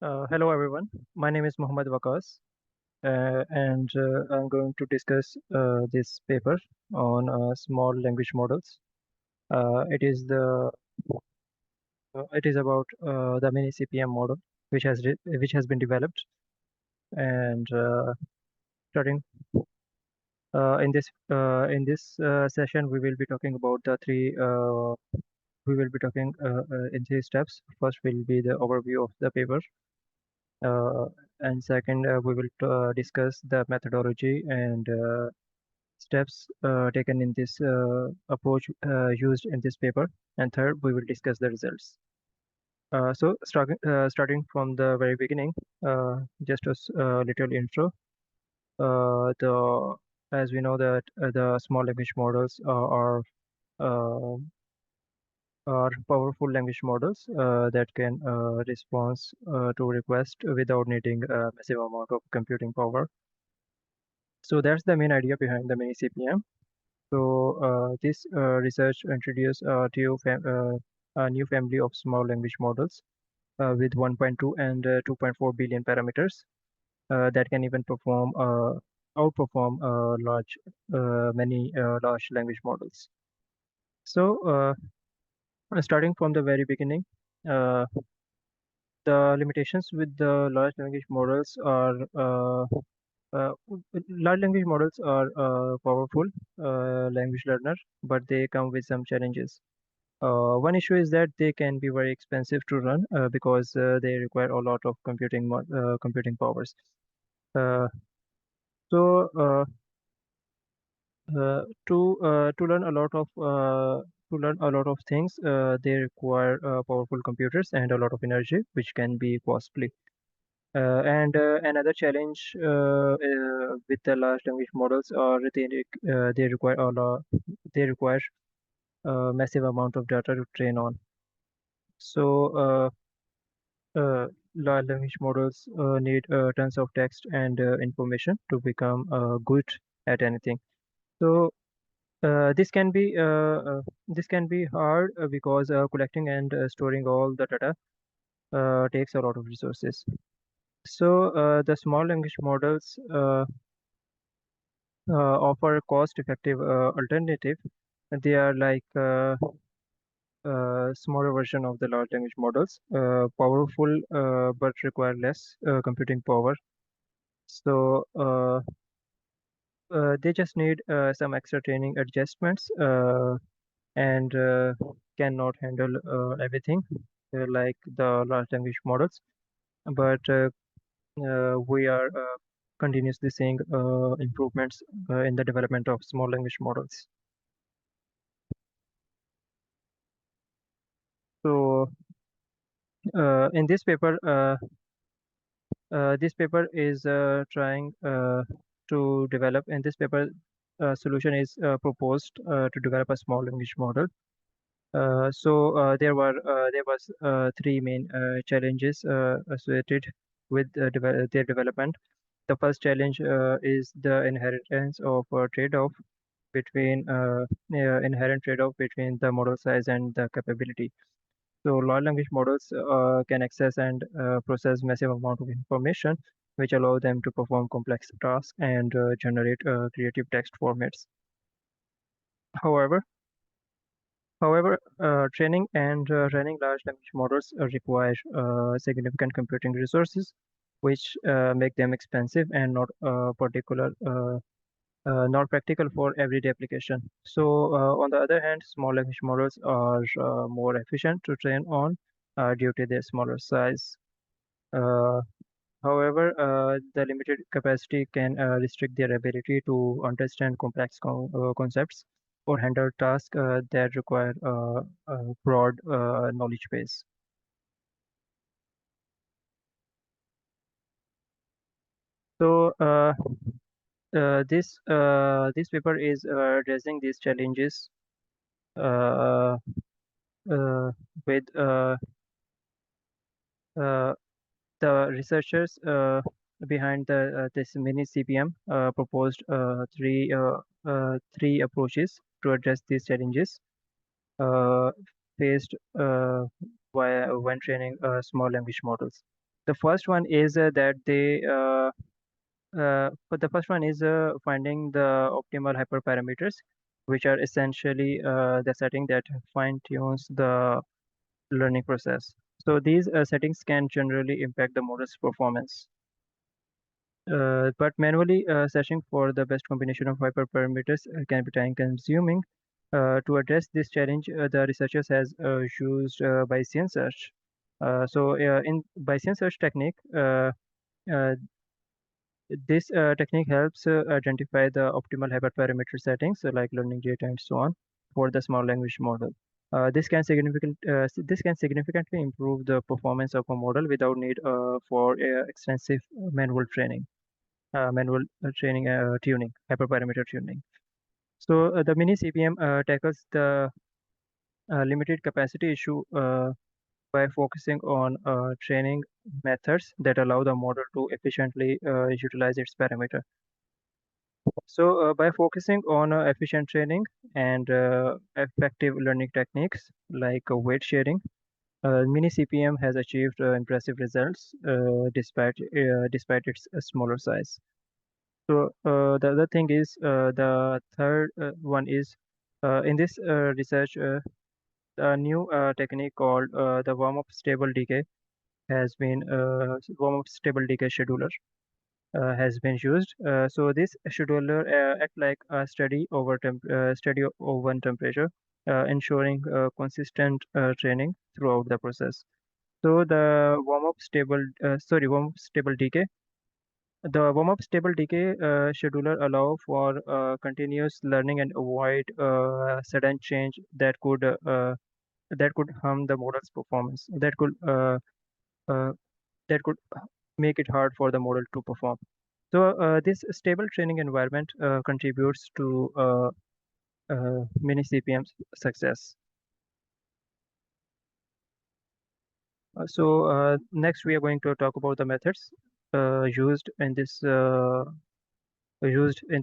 Hello everyone, my name is Mohammad Waqas and I'm going to discuss this paper on small language models. It is about the MiniCPM model which has been developed and starting in this session we will be talking about the three we will be talking in three steps. First will be the overview of the paper. Uh, and second, we will discuss the methodology and steps taken in this approach used in this paper. And third, we will discuss the results. Starting from the very beginning, just a little intro. The As we know that the small language models uh, are powerful language models that can respond to request without needing a massive amount of computing power. So that's the main idea behind the mini CPM. So this research introduced a new family of small language models with 1.2 and 2.4 billion parameters that can even outperform many large language models. So starting from the very beginning, uh, the limitations with the uh, large language models are powerful language learner, but they come with some challenges. One issue is that they can be very expensive to run because they require a lot of computing powers. Uh, so to learn a lot of things, they require powerful computers and a lot of energy, which can be costly. And another challenge with the large language models are they require a massive amount of data to train on. So large language models need tons of text and information to become good at anything. So this can be hard because collecting and storing all the data takes a lot of resources. So the small language models offer a cost-effective alternative. They are like smaller version of the large language models, powerful but require less computing power. So they just need some extra training adjustments and cannot handle everything like the large language models. But we are continuously seeing improvements in the development of small language models. So in this paper is trying to develop. In this paper, solution is proposed to develop a small language model. There was three main challenges associated with their development. The first challenge is the inherent trade-off between the model size and the capability. So large language models can access and process massive amount of information, which allow them to perform complex tasks and generate creative text formats. However, training and running large language models require significant computing resources, which make them expensive and not practical for everyday application. So, on the other hand, small language models are more efficient to train on due to their smaller size. Uh, However, the limited capacity can restrict their ability to understand complex concepts or handle tasks that require a broad knowledge base. So, this paper is addressing these challenges uh, uh, with uh, the researchers behind this mini CPM proposed three approaches to address these challenges uh, faced when training small language models. The first one is but the first one is finding the optimal hyperparameters, which are essentially the setting that fine-tunes the learning process. So these settings can generally impact the model's performance. But manually searching for the best combination of hyperparameters can be time-consuming. To address this challenge, the researchers has used Bayesian search. In Bayesian search technique, uh, this technique helps identify the optimal hyperparameter settings, like learning rate and so on, for the small language model. This can significantly improve the performance of a model without need for extensive manual training, tuning, hyperparameter tuning. So the mini CPM tackles the limited capacity issue by focusing on training methods that allow the model to efficiently utilize its parameter. So, by focusing on efficient training and effective learning techniques like weight sharing, Mini CPM has achieved impressive results despite its smaller size. So, the other thing is the third one is in this research, a new technique called the warm-up-stable-decay warm-up-stable-decay scheduler has been used. So this scheduler act like a steady oven temperature, ensuring consistent training throughout the process. So the warm-up stable decay. The warm-up stable decay scheduler allow for continuous learning and avoid sudden change that could harm the model's performance. Uh, that could make it hard for the model to perform. So this stable training environment contributes to mini CPM's success. Next we are going to talk about the methods used in the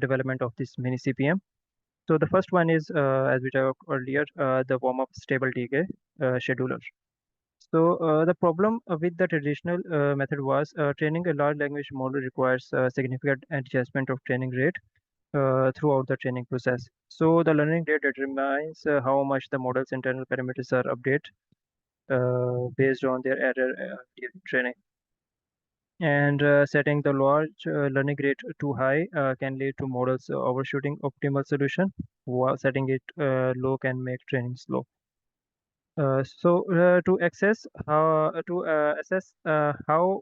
development of this mini CPM. So the first one is, as we talked earlier, the warm-up stable decay scheduler. So the problem with the traditional method was training a large language model requires significant adjustment of training rate throughout the training process. So the learning rate determines how much the model's internal parameters are updated based on their error during training. And setting the large learning rate too high can lead to models overshooting optimal solution, while setting it low can make training slow. To assess how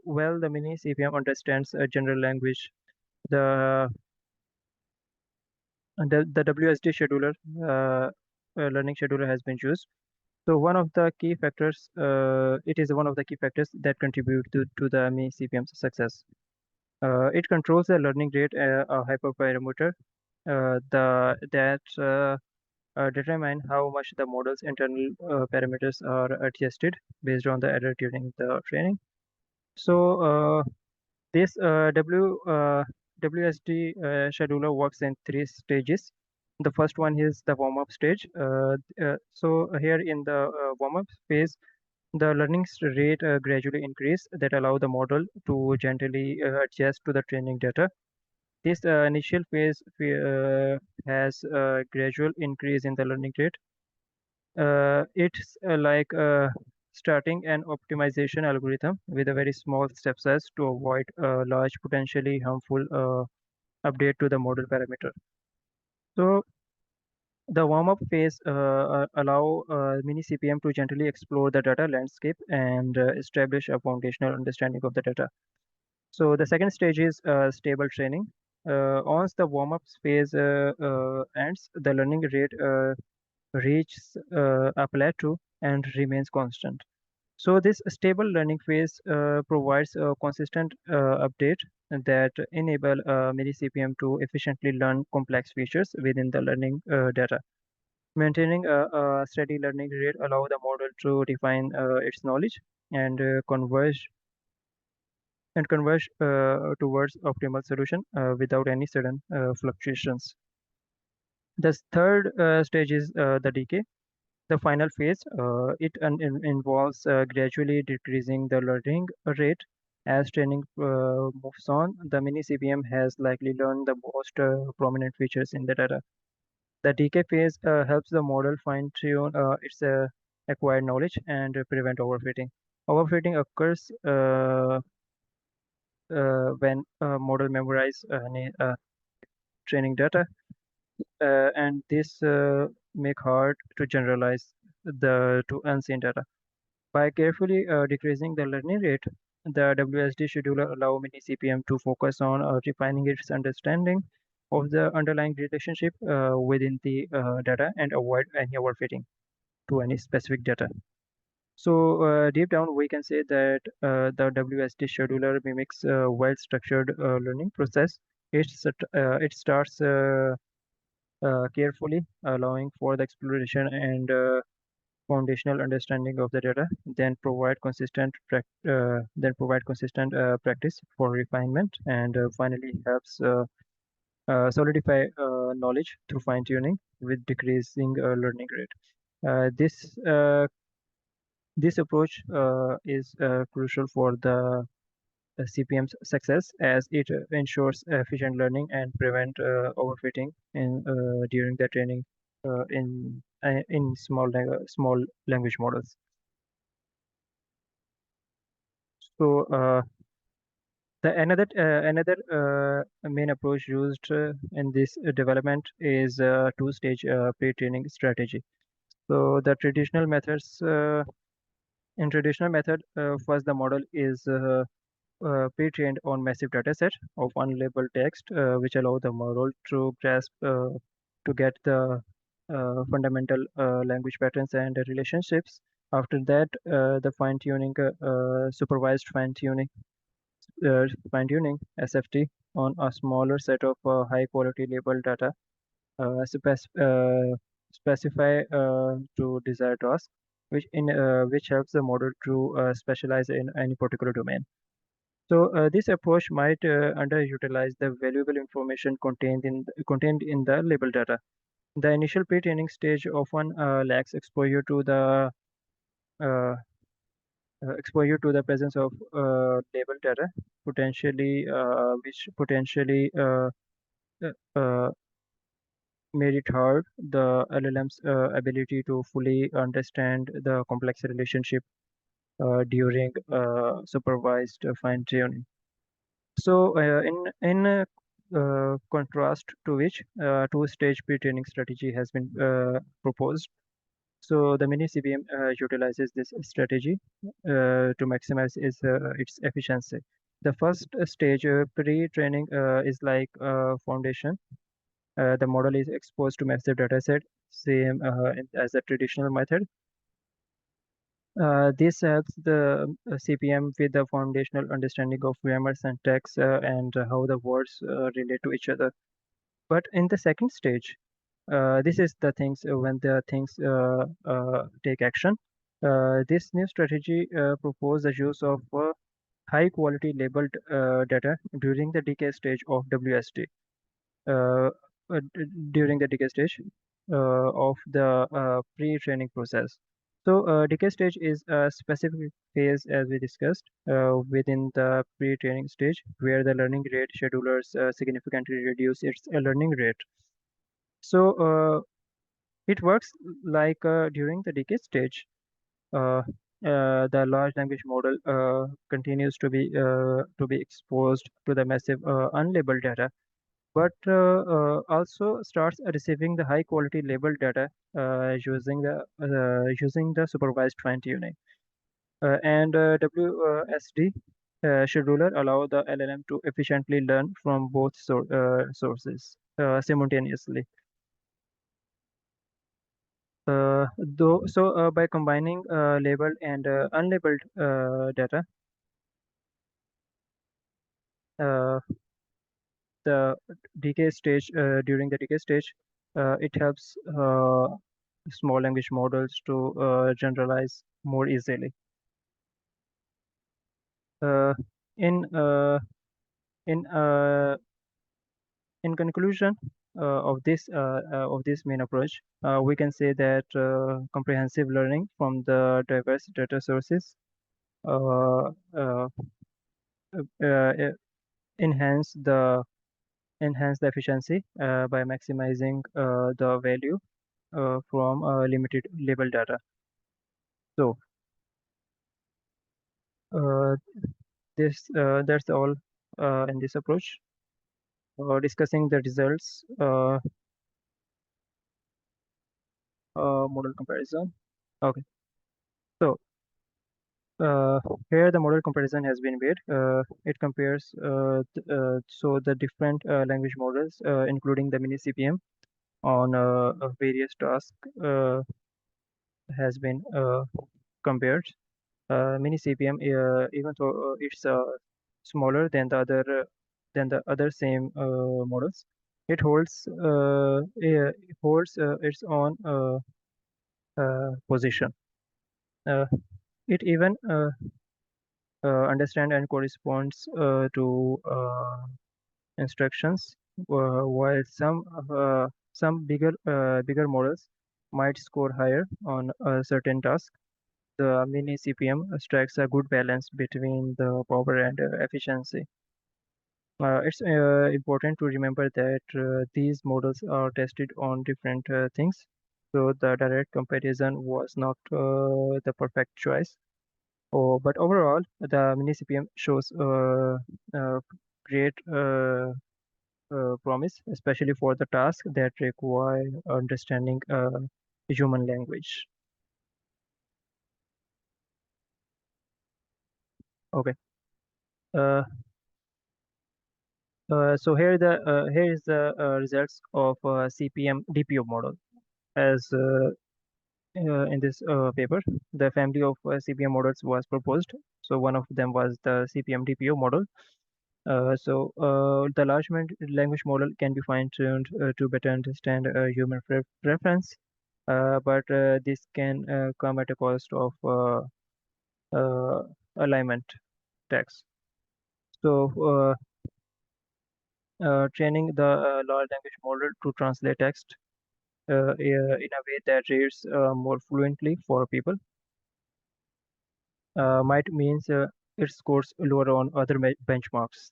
well the mini CPM understands general language, the the WSD scheduler learning scheduler has been used. So it is one of the key factors that contribute to the mini CPM's success. It controls the learning rate, a hyperparameter that determine how much the model's internal parameters are adjusted based on the error during the training. So this WSD scheduler works in three stages. The first one is the warm-up stage. So here in the warm-up phase, the learning rate gradually increase that allow the model to gently adjust to the training data. This initial phase has a gradual increase in the learning rate. It's like starting an optimization algorithm with a very small step size to avoid a large potentially harmful update to the model parameter. So the warm-up phase allow mini CPM to gently explore the data landscape and establish a foundational understanding of the data. So the second stage is stable training. Once the warm-up phase ends, the learning rate reaches a plateau and remains constant. So this stable learning phase provides a consistent update that enable mini CPM to efficiently learn complex features within the learning data. Maintaining a steady learning rate allow the model to refine its knowledge and converge towards optimal solution without any sudden fluctuations. The third stage is the decay. The final phase, it involves gradually decreasing the learning rate As training moves on, the MiniCPM has likely learned the most prominent features in the data. The decay phase helps the model fine-tune its acquired knowledge and prevent overfitting. Overfitting occurs when a model memorize any training data, and this make hard to generalize the to unseen data. By carefully decreasing the learning rate, the WSD scheduler allow MiniCPM to focus on refining its understanding of the underlying relationship within the data and avoid any overfitting to any specific data. So deep down, we can say that the WSD scheduler mimics a well-structured learning process. It starts carefully, allowing for the exploration and foundational understanding of the data, then provide consistent practice for refinement, and finally helps solidify knowledge through fine tuning with decreasing learning rate. This approach is crucial for the CPM's success as it ensures efficient learning and prevent overfitting during the training in small language models. So the another main approach used in this development is two-stage pre-training strategy. So the traditional methods in traditional method, first the model is pre-trained on massive dataset of unlabeled text, which allow the model to grasp to get the fundamental language patterns and relationships. After that, the supervised fine-tuning (SFT) on a smaller set of high-quality labeled data specify to desired task, which helps the model to specialize in any particular domain. So this approach might underutilize the valuable information contained in the label data. The initial pre-training stage often lacks uh, exposure to the presence of label data, which potentially uh, uh, made it hard the LLM's ability to fully understand the complex relationship during supervised fine-tuning. So, in contrast to which, two-stage pre-training strategy has been proposed. So, the mini CPM utilizes this strategy to maximize its efficiency. The first stage, pre-training, is like foundation. The model is exposed to massive dataset, same as the traditional method. This helps the CPM with the foundational understanding of grammar, syntax, and how the words relate to each other. But in the second stage, this is the things when the things take action. This new strategy proposes the use of high quality labeled data during the decay stage of WSD. Uh, During the decay stage of the pre-training process. So decay stage is a specific phase, as we discussed, within the pre-training stage, where the learning rate schedulers significantly reduce its learning rate. So it works like during the decay stage, uh, the large language model continues to be exposed to the massive unlabeled data, but also starts receiving the high quality labeled data using the supervised fine tuning. And WSD scheduler allow the LLM to efficiently learn from both sources simultaneously. By combining labeled and unlabeled data, uh, the decay stage during the decay stage, it helps small language models to generalize more easily. Uh, in uh, in in conclusion of this main approach, we can say that comprehensive learning from the diverse data sources uh, uh, enhance the efficiency by maximizing the value from limited label data. So uh, that's all in this approach. Discussing the results, model comparison. Okay, so uh, here the model comparison has been made. It compares so the different language models, including the MiniCPM on various tasks, has been compared. MiniCPM, even though it's smaller than the other same models, it holds its own position. Uh, it even understand and corresponds to instructions, while some bigger models might score higher on a certain task. The mini CPM strikes a good balance between the power and efficiency. It's important to remember that these models are tested on different things, so the direct comparison was not the perfect choice. Oh, but overall, the mini CPM shows uh, great promise, especially for the tasks that require understanding human language. Okay. Uh, so here is the results of CPM DPO model. As in this paper, the family of CPM models was proposed. So one of them was the CPM DPO model. The large language model can be fine-tuned to better understand human preference, but this can come at a cost of alignment tax. So, training the large language model to translate text in a way that reads more fluently for people might means it scores lower on other benchmarks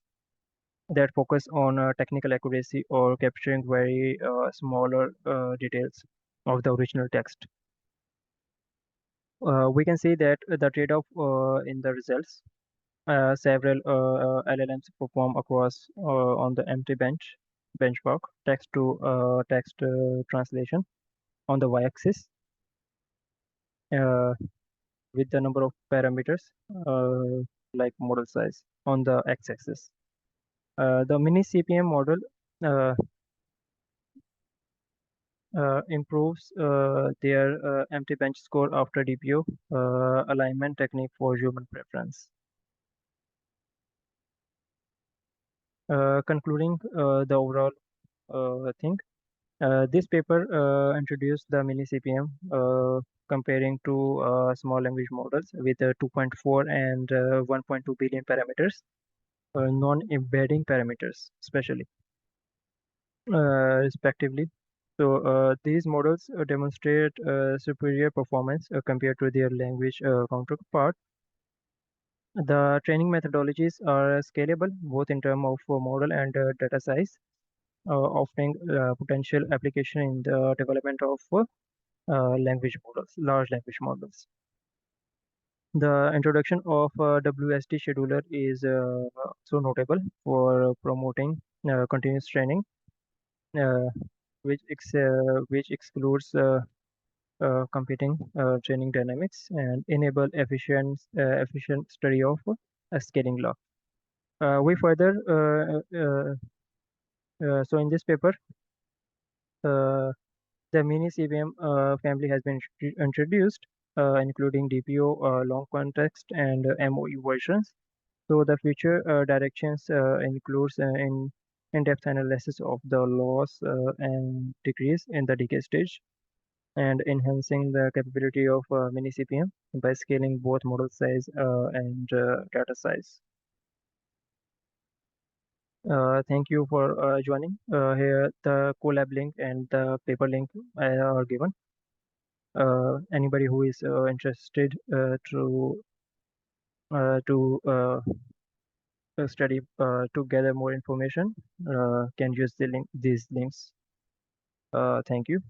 that focus on technical accuracy or capturing very smaller details of the original text. We can see that the trade-off in the results. Several LLMs perform across on the empty benchmark text to text translation on the y-axis uh, with the number of parameters like model size on the x-axis. The mini CPM model uh, improves their empty bench score after DPO alignment technique for human preference. Concluding the overall thing, this paper introduced the mini CPM comparing two small language models with 2.4 and 1.2 billion parameters, non-embedding parameters, especially, respectively. So these models demonstrate superior performance compared to their language counterpart. The training methodologies are scalable both in terms of model and data size, offering potential application in the development of language models, large language models. The introduction of WST scheduler is so notable for promoting continuous training, uh, which excludes competing training dynamics and enable efficient study of scaling law. We further so in this paper, uh, the mini CPM family has been introduced, including DPO, long context, and MoE versions. So the future directions includes in-depth analysis of the loss and decrease in the decay stage, and enhancing the capability of mini CPM by scaling both model size and data size. Thank you for joining. Here, the collab link and the paper link are given. Anybody who is interested to study to gather more information can use these links. Thank you.